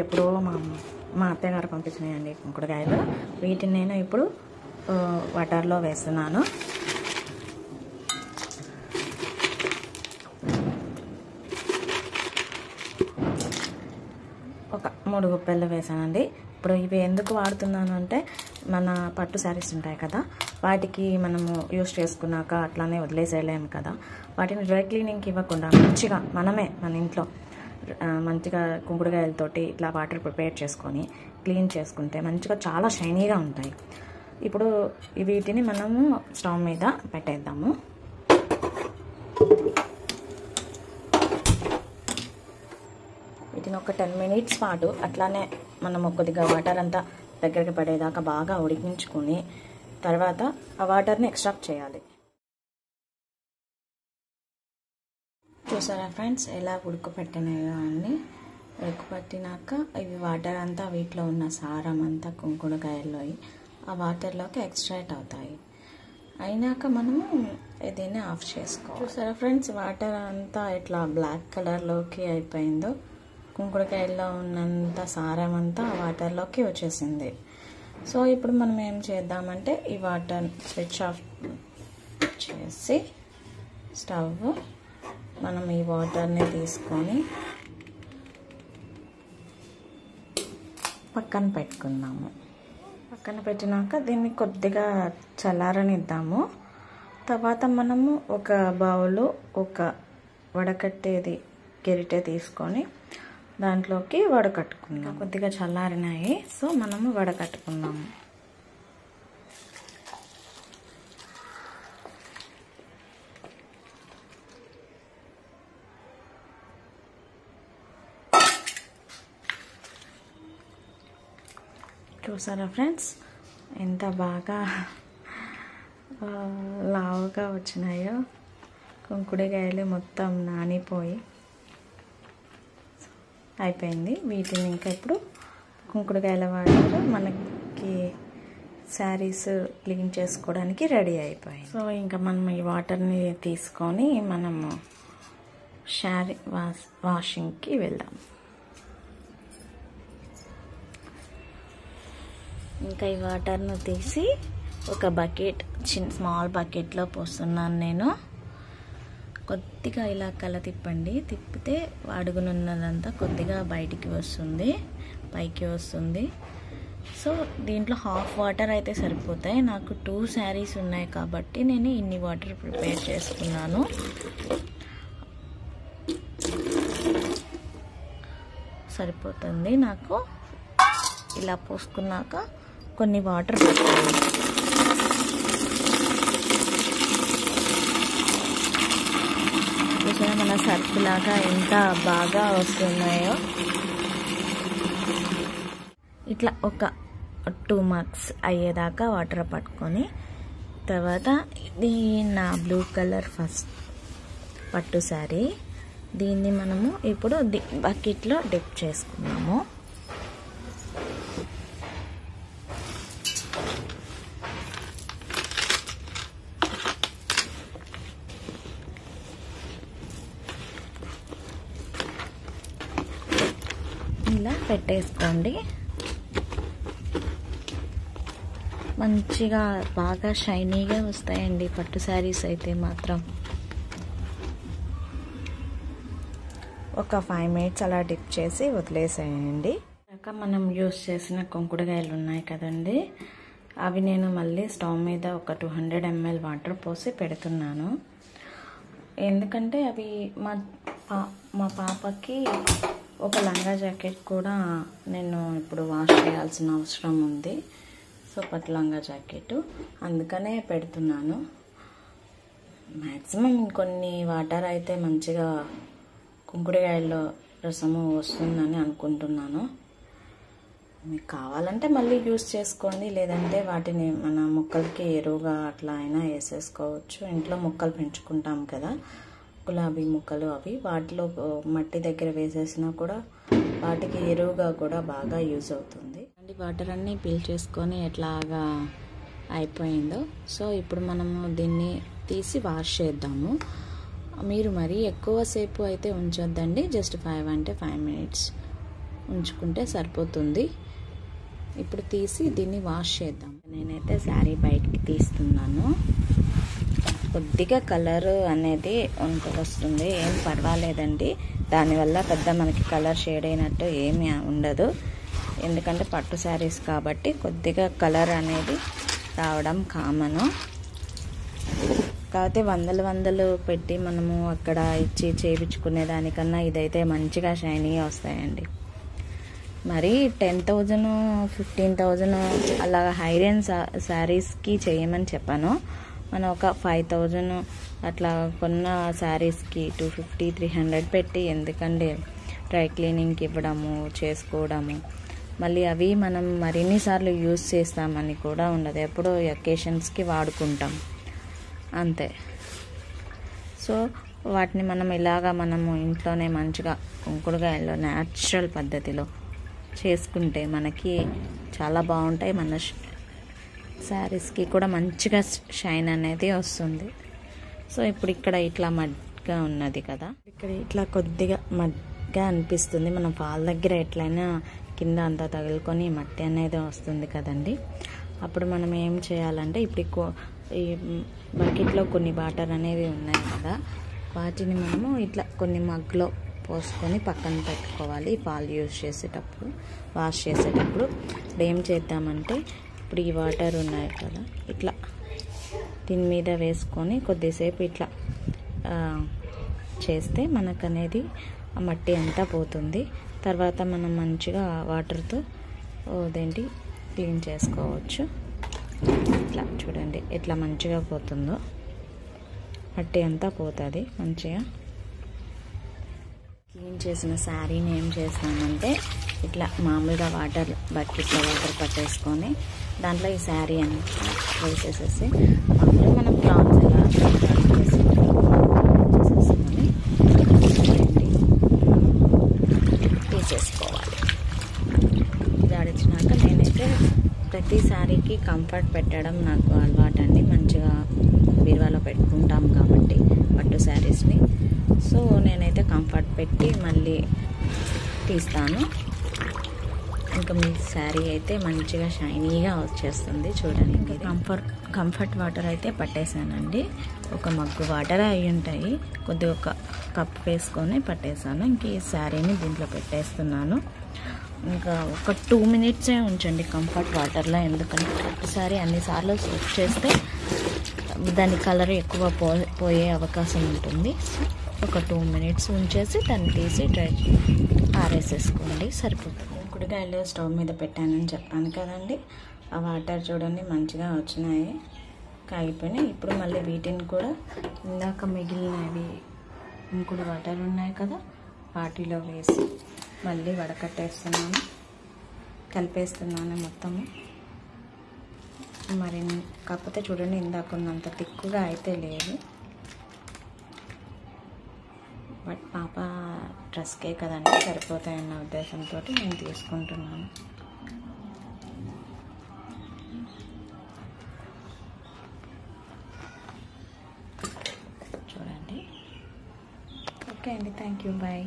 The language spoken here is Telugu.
ఎప్పుడో మా అత్తయ్య గారు పంపించినాయండి కుంకుడుకాయలు. వీటిని నేను ఇప్పుడు వాటర్లో వేస్తున్నాను. ఒక 3 గుప్పెళ్ళు వేసానండి. ఇప్పుడు ఇవి ఎందుకు వాడుతున్నాను అంటే, మన పట్టు శారీస్ ఉంటాయి కదా, వాటికి మనము యూస్ చేసుకున్నాక అట్లానే వదిలేసేయలేము కదా, వాటిని డ్రై క్లీనింగ్కి ఇవ్వకుండా మంచిగా మనమే మన ఇంట్లో మంచిగా కుంకుడుకాయలతోటి ఇట్లా వాటర్ ప్రిపేర్ చేసుకొని క్లీన్ చేసుకుంటే మంచిగా చాలా షైనీగా ఉంటాయి. ఇప్పుడు వీటిని మనము స్టవ్ మీద పెట్టేద్దాము. వీటిని ఒక 10 మినిట్స్ పాటు అట్లానే మనము కొద్దిగా వాటర్ అంతా దగ్గరికి పడేదాకా బాగా ఉడికించుకొని తర్వాత ఆ వాటర్ని ఎక్స్ట్రాక్ట్ చేయాలి. చూసారా ఫ్రెండ్స్, ఎలా ఉడకపెట్టినాయో అన్నీ. ఉడకపెట్టినాక ఇవి వాటర్ అంతా వీటిలో ఉన్న సారం అంతా కుంకుడుకాయల్లో ఆ వాటర్లోకి ఎక్స్ట్రాక్ట్ అవుతాయి. అయినాక మనము దీన్ని ఆఫ్ చేసుకోవాలి. చూసారా ఫ్రెండ్స్, వాటర్ అంతా ఇట్లా బ్లాక్ కలర్లోకి అయిపోయిందో, కుంకుడుకాయల్లో ఉన్నంత సారం అంతా ఆ వాటర్లోకి వచ్చేసింది. సో ఇప్పుడు మనం ఏం చేద్దామంటే ఈ వాటర్ స్విచ్ ఆఫ్ చేసి స్టవ్ మనం ఈ వాటర్ని తీసుకొని పక్కన పెట్టుకుందాము. పక్కన పెట్టినాక దీన్ని కొద్దిగా చల్లారనిద్దాము. తర్వాత మనము ఒక బౌలు ఒక వడకట్టేది గరిటె తీసుకొని దాంట్లోకి వడకట్టుకుందాం. కొద్దిగా చల్లారినాయి, సో మనము వడకట్టుకుందాము. చూసారా ఫ్రెండ్స్, ఎంత బాగా లావుగా వచ్చినాయో. కుంకుడుకాయలు మొత్తం నానిపోయి అయిపోయింది. వీటిని ఇంకా ఇప్పుడు కుంకుడుకాయల వాటర్ మనకి శారీస్ క్లీన్ చేసుకోవడానికి రెడీ అయిపోయాయి. సో ఇంకా మనం ఈ వాటర్ని తీసుకొని మనము శారీ వాషింగ్కి వెళ్దాం. ఇంకా ఈ వాటర్ను తీసి ఒక బకెట్, స్మాల్ బకెట్లో పోస్తున్నాను నేను. కొద్దిగా ఇలా కల తిప్పండి. తిప్పితే అడుగునున్నదంతా కొద్దిగా బయటికి వస్తుంది, పైకి వస్తుంది. సో దీంట్లో హాఫ్ వాటర్ అయితే సరిపోతాయి. నాకు 2 శారీస్ ఉన్నాయి కాబట్టి నేను ఇన్ని వాటర్ ప్రిపేర్ చేసుకున్నాను. సరిపోతుంది నాకు. ఇలా పోసుకున్నాక కొన్ని వాటర్ పెట్టాలి. చూసారా మన సర్ఫ్ లాగా ఎంత బాగా వస్తున్నాయో. ఇట్లా ఒక 2 మార్క్స్ అయ్యేదాకా వాటర్ పట్టుకొని తర్వాత ఇది నా బ్లూ కలర్ ఫస్ట్ పట్టు శారీ. దీన్ని మనము ఇప్పుడు బకెట్లో డిప్ చేసుకున్నాము. ఇలా పెట్టేసుకోండి. మంచిగా బాగా షైనీగా వస్తాయండి పట్టు శారీస్ అయితే మాత్రం. ఒక 5 మినిట్స్ అలా డిప్ చేసి వదిలేసేయండి. ఇంకా మనం యూస్ చేసిన కుంకుడుకాయలు ఉన్నాయి కదండి, అవి నేను మళ్ళీ స్టవ్ మీద ఒక 200 ml వాటర్ పోసి పెడుతున్నాను. ఎందుకంటే అవి మా పాపకి ఒక లంగా జాకెట్ కూడా నేను ఇప్పుడు వాష్ చేయాల్సిన అవసరం ఉంది. సో పట్టు లంగా జాకెట్ అందుకనే పెడుతున్నాను. మ్యాక్సిమం ఇంకొన్ని వాటర్ అయితే మంచిగా కుంకుడుకాయల్లో రసము వస్తుందని అనుకుంటున్నాను. మీకు కావాలంటే మళ్ళీ యూస్ చేసుకోండి, లేదంటే వాటిని మన మొక్కలకి ఎరువుగా అట్లా అయినా వేసేసుకోవచ్చు. ఇంట్లో మొక్కలు పెంచుకుంటాం కదా, గులాబీ మొక్కలు, అవి వాటిలో మట్టి దగ్గర వేసేసినా కూడా వాటికి ఎరువుగా కూడా బాగా యూజ్ అవుతుంది. వాటర్ అన్నీ పీల్చేసుకొని ఎట్లాగా అయిపోయిందో. సో ఇప్పుడు మనము దీన్ని తీసి వాష్ చేద్దాము. మీరు మరీ ఎక్కువసేపు అయితే ఉంచొద్దండి, జస్ట్ 5 మినిట్స్ ఉంచుకుంటే సరిపోతుంది. ఇప్పుడు తీసి దీన్ని వాష్ చేద్దాం. నేనైతే శారీ బయటికి తీస్తున్నాను. కొద్దిగా కలర్ అనేది వస్తుంది, ఏం పర్వాలేదండి. దానివల్ల పెద్ద మనకి కలర్ షేడ్ అయినట్టు ఏమీ ఉండదు, ఎందుకంటే పట్టు శారీస్ కాబట్టి కొద్దిగా కలర్ అనేది రావడం కామను. కాకపోతే వందలు పెట్టి మనము అక్కడ ఇచ్చి చేయించుకునే దానికన్నా ఇదైతే మంచిగా షైనీగా వస్తాయండి. మరి 10,000 15,000 అలా హై రేంజ్ శారీస్కి చేయమని చెప్పాను. మనం ఒక 5,000 అట్లా కొన్న శారీస్కి 250 300 పెట్టి ఎందుకంటే డ్రై క్లీనింగ్కి ఇవ్వడము, చేసుకోవడము, మళ్ళీ అవి మనం మరిన్నిసార్లు యూజ్ చేస్తామని కూడా ఉండదు, ఎప్పుడో అకేషన్స్కి వాడుకుంటాం అంతే. సో వాటిని మనం ఇలాగా మనము ఇంట్లోనే మంచిగా కుంకుడుకాయల్లో న్యాచురల్ పద్ధతిలో చేసుకుంటే మనకి చాలా బాగుంటాయి. మన శారీస్కి కూడా మంచిగా షైన్ అనేది వస్తుంది. సో ఇప్పుడు ఇక్కడ ఇట్లా మడ్గా ఉన్నది కదా, ఇక్కడ ఇట్లా కొద్దిగా మడ్గా అనిపిస్తుంది. మనం పాల దగ్గర ఎట్లయినా కింద అంతా తగులుకొని మట్టి అనేది వస్తుంది కదండి. అప్పుడు మనం ఏం చేయాలంటే ఇప్పుడు ఈ బకెట్లో కొన్ని వాటర్ అనేవి ఉన్నాయి కదా, వాటిని మనము ఇట్లా కొన్ని మగ్లో పోసుకొని పక్కన పెట్టుకోవాలి. పాలు యూజ్ చేసేటప్పుడు, వాష్ చేసేటప్పుడు ఇప్పుడు ఏం చేద్దామంటే ఇప్పుడు ఈ వాటర్ ఉన్నాయి కదా, ఇట్లా దీని మీద వేసుకొని కొద్దిసేపు ఇట్లా చేస్తే మనకనేది ఆ మట్టి అంతా పోతుంది. తర్వాత మనం మంచిగా వాటర్తో అదేంటి క్లీన్ చేసుకోవచ్చు. ఇట్లా చూడండి ఎట్లా మంచిగా పోతుందో, మట్టి అంతా పోతుంది. మంచిగా క్లీన్ చేసిన శారీని ఏం చేస్తామంటే ఇట్లా మామూలుగా బకెట్లో వాటర్ పట్టేసుకొని దాంట్లో ఈ శారీ అంతా వేసేసేసి మామూలుగా మనం క్లాత్స్ ఎలా చేసేసుకొని తీసేసుకోవాలి. జాడించినాక నేనైతే ప్రతి శారీకి కంఫర్ట్ పెట్టడం నాకు అలవాటు అండి. మంచిగా బీరువాలో పెట్టుకుంటాం కాబట్టి పట్టు శారీస్ని. సో నేనైతే కంఫర్ట్ పెట్టి మళ్ళీ తీస్తాను. ఇంకా మీ శారీ అయితే మంచిగా షైనీగా వచ్చేస్తుంది చూడండి. ఇంకా కంఫర్ట్ వాటర్ అయితే పట్టేశానండి. ఒక మగ్గు వాటర్ అయి ఉంటాయి, కొద్దిగా ఒక కప్ వేసుకొని పట్టేశాను. ఇంక ఈ శారీని దీంట్లో పెట్టేస్తున్నాను. ఇంకా ఒక 2 minutes ఉంచండి కంఫర్ట్ వాటర్లో, ఎందుకంటే ఒకసారి అన్నిసార్లు సోప్ చేస్తే దాని కలర్ ఎక్కువ పోయే అవకాశం ఉంటుంది. ఒక 2 minutes ఉంచేసి దాన్ని తీసి ఆరేసేసుకోండి, సరిపోతుంది. కుడికాయలు స్టవ్ మీద పెట్టానని చెప్పాను కదండి, ఆ వాటర్ చూడండి మంచిగా వచ్చినాయి, కాగిపోయినాయి. ఇప్పుడు మళ్ళీ వీటిని కూడా ఇందాక మిగిలినవి ఇంకుడు వాటర్ ఉన్నాయి కదా, వాటిలో వేసి మళ్ళీ వడకట్టేస్తున్నాను, కలిపేస్తున్నాను మొత్తము. మరి కాకపోతే చూడండి ఇందాక ఉన్నంత తిక్కుగా అయితే లేదు, బట్ పాప డ్రెస్కే కదండి సరిపోతాయన్న ఉద్దేశంతో నేను తీసుకుంటున్నాను. చూడండి. ఓకే అండి, థ్యాంక్ యూ, బాయ్.